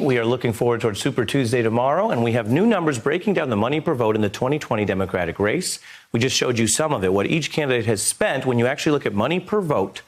We are looking forward towards Super Tuesday tomorrow, and we have new numbers breaking down the money per vote in the 2020 Democratic race. We just showed you some of it, what each candidate has spent when you actually look at money per vote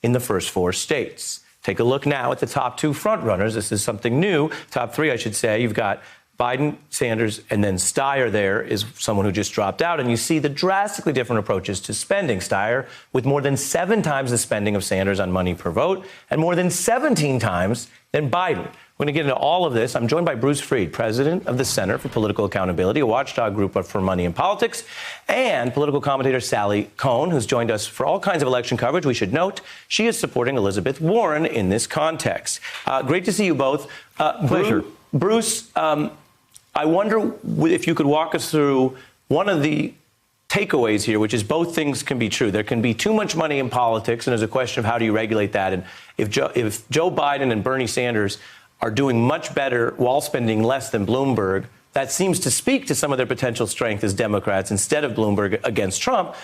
in the first 4 states. Take a look now at the top 2 frontrunners. This is something new. Top 3, I should say. You've got Biden, Sanders, and then Steyer there is someone who just dropped out. And you see the drastically different approaches to spending. Steyer with more than 7 times the spending of Sanders on money per vote and more than 17 times than Biden. We're going to get into all of this. I'm joined by Bruce Freed, president of the Center for Political Accountability, a watchdog group for money in politics, and political commentator Sally Kohn, who's joined us for all kinds of election coverage. We should note she is supporting Elizabeth Warren in this context. Great to see you both. Pleasure. Bruce, I wonder if you could walk us through one of the takeaways here, which is both things can be true. There can be too much money in politics, and there's a question of how do you regulate that. And if Joe Biden and Bernie Sanders are doing much better while spending less than Bloomberg, that seems to speak to some of their potential strength as Democrats instead of Bloomberg against Trump.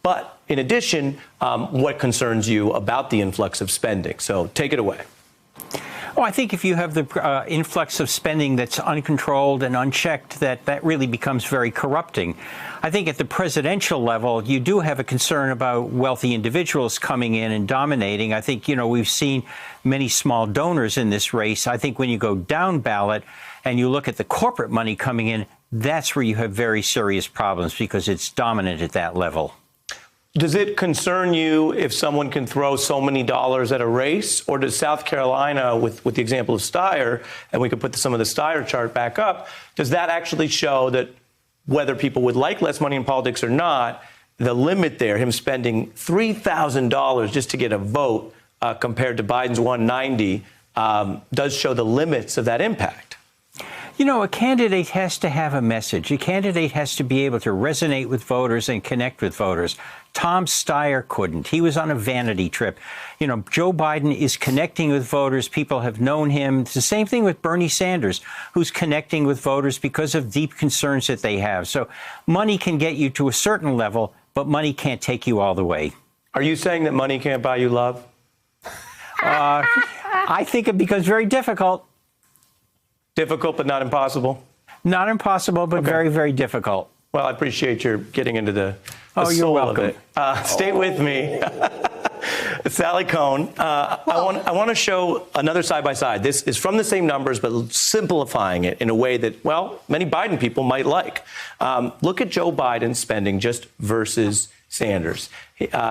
But in addition, what concerns you about the influx of spending? So take it away. Well, I think if you have the influx of spending that's uncontrolled and unchecked, that really becomes very corrupting. I think at the presidential level, you do have a concern about wealthy individuals coming in and dominating. I think, we've seen many small donors in this race. I think when you go down ballot and you look at the corporate money coming in, that's where you have very serious problems because it's dominant at that level. Does it concern you if someone can throw so many dollars at a race? Or does South Carolina, with the example of Steyer, and we could put some of the Steyer chart back up, does that actually show that whether people would like less money in politics or not, the limit there, him spending $3,000 just to get a vote compared to Biden's $190, does show the limits of that impact? A candidate has to have a message. A candidate has to be able to resonate with voters and connect with voters. Tom Steyer couldn't. He was on a vanity trip. Joe Biden is connecting with voters. People have known him. It's the same thing with Bernie Sanders, who's connecting with voters because of deep concerns that they have. So money can get you to a certain level, but money can't take you all the way. Are you saying that money can't buy you love? I think it becomes very difficult. Difficult, but not impossible? Not impossible, but very, very difficult. Well, I appreciate your getting into the you're soul welcome. of it. Stay with me. Sally Kohn, I want to show another side-by-side. This is from the same numbers, but simplifying it in a way that, many Biden people might like. Look at Joe Biden's spending just versus Sanders.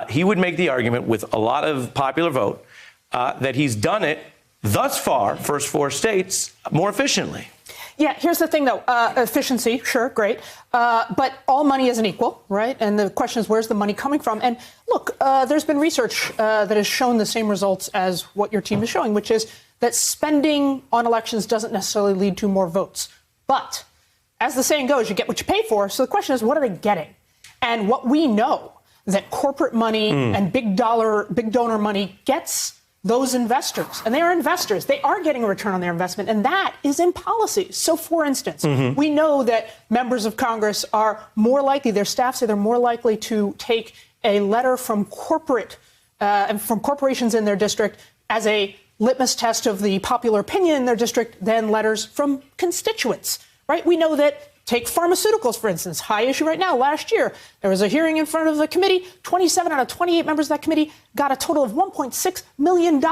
He would make the argument with a lot of popular vote that he's done it thus far, first 4 states, more efficiently. Yeah, here's the thing, though. Efficiency, sure, great. But all money isn't equal, right? And the question is, where's the money coming from? And look, there's been research that has shown the same results as what your team is showing, which is that spending on elections doesn't necessarily lead to more votes. But as the saying goes, you get what you pay for. So the question is, what are they getting? And what we know that corporate money and big donor money gets those investors, and they are investors, they are getting a return on their investment, and that is in policies. So, for instance, we know that members of Congress are more likely, their staff say they're more likely to take a letter from corporations in their district as a litmus test of the popular opinion in their district than letters from constituents, right? We know that, take pharmaceuticals, for instance, high issue right now. Last year, there was a hearing in front of the committee. 27 out of 28 members of that committee got a total of $1.6 million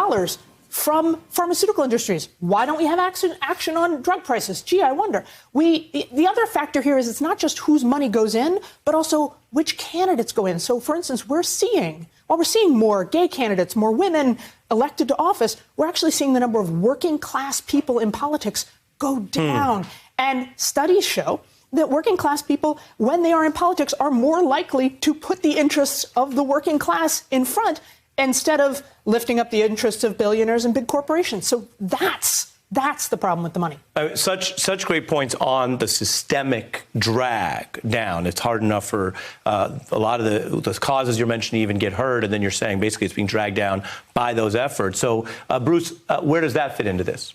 from pharmaceutical industries. Why don't we have action on drug prices? Gee, I wonder. The other factor here is it's not just whose money goes in, but also which candidates go in. So, for instance, while we're seeing more gay candidates, more women elected to office, we're actually seeing the number of working class people in politics go down. And studies show that working class people, when they are in politics, are more likely to put the interests of the working class in front instead of lifting up the interests of billionaires and big corporations. So that's the problem with the money. Such great points on the systemic drag down. It's hard enough for a lot of the causes you're mentioning even get heard, and then you're saying basically it's being dragged down by those efforts. So, Bruce, where does that fit into this?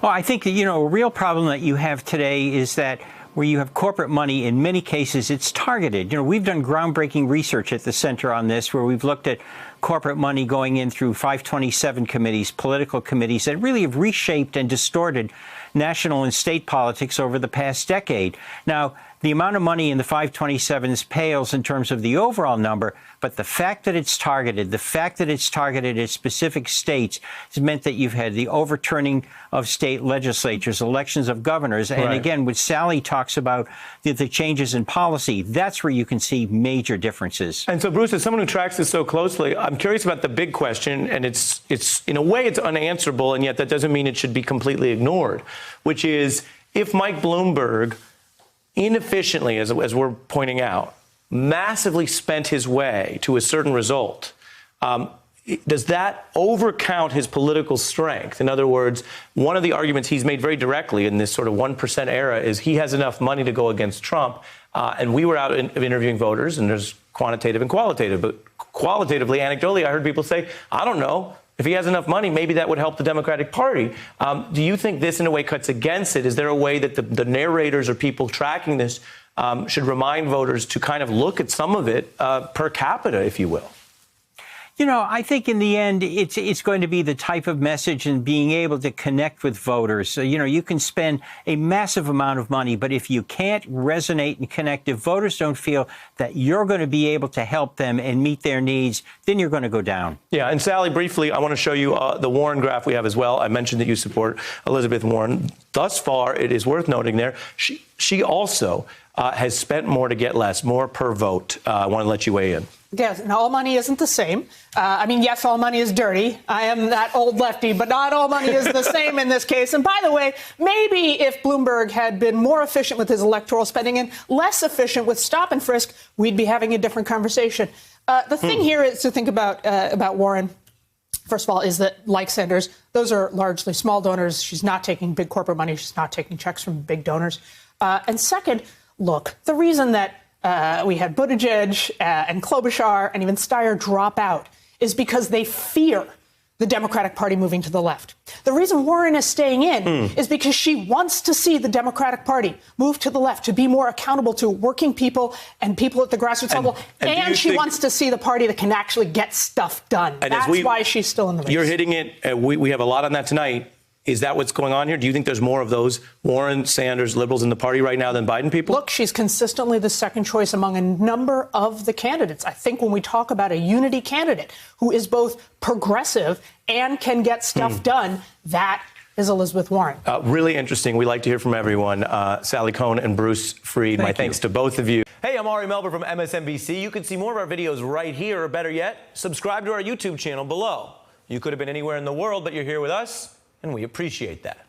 Well, I think that, a real problem that you have today is that where you have corporate money, in many cases, it's targeted. We've done groundbreaking research at the center on this, where we've looked at corporate money going in through 527 committees, political committees that really have reshaped and distorted national and state politics over the past decade. Now, the amount of money in the 527s pales in terms of the overall number, but the fact that it's targeted at specific states has meant that you've had the overturning of state legislatures, elections of governors, and Right. again, when Sally talks about the changes in policy, that's where you can see major differences. And so, Bruce, as someone who tracks this so closely, I'm curious about the big question, and it's in a way it's unanswerable, and yet that doesn't mean it should be completely ignored, which is if Mike Bloomberg inefficiently, as we're pointing out, massively spent his way to a certain result, does that overcount his political strength? In other words, one of the arguments he's made very directly in this sort of 1% era is he has enough money to go against Trump. And we were out interviewing voters, and there's quantitative and qualitative. But qualitatively, anecdotally, I heard people say, I don't know. If he has enough money, maybe that would help the Democratic Party. Do you think this, in a way, cuts against it? Is there a way that the narrators or people tracking this should remind voters to kind of look at some of it per capita, if you will? You know, I think in the end, it's going to be the type of message and being able to connect with voters. So, you know, you can spend a massive amount of money, but if you can't resonate and connect, if voters don't feel that you're going to be able to help them and meet their needs, then you're going to go down. Yeah, and Sally, briefly, I want to show you the Warren graph we have as well. I mentioned that you support Elizabeth Warren. Thus far, it is worth noting there, she also has spent more to get less, more per vote. I want to let you weigh in. Yes, and all money isn't the same. I mean, yes, all money is dirty. I am that old lefty, but not all money is the same in this case. And by the way, maybe if Bloomberg had been more efficient with his electoral spending and less efficient with stop and frisk, we'd be having a different conversation. The thing here is to think about Warren. First of all, is that, like Sanders, those are largely small donors. She's not taking big corporate money. She's not taking checks from big donors. And second, look, the reason that we had Buttigieg and Klobuchar and even Steyer drop out is because they fear the Democratic Party moving to the left. The reason Warren is staying in is because she wants to see the Democratic Party move to the left, to be more accountable to working people and people at the grassroots level. And she wants to see the party that can actually get stuff done. That's why she's still in the race. You're hitting it. We have a lot on that tonight. Is that what's going on here? Do you think there's more of those Warren, Sanders, liberals in the party right now than Biden people? Look, she's consistently the second choice among a number of the candidates. I think when we talk about a unity candidate who is both progressive and can get stuff done, that is Elizabeth Warren. Really interesting. We like to hear from everyone. Sally Kohn and Bruce Freed, my thanks to both of you. Hey, I'm Ari Melber from MSNBC. You can see more of our videos right here, or better yet, subscribe to our YouTube channel below. You could have been anywhere in the world, but you're here with us, and we appreciate that.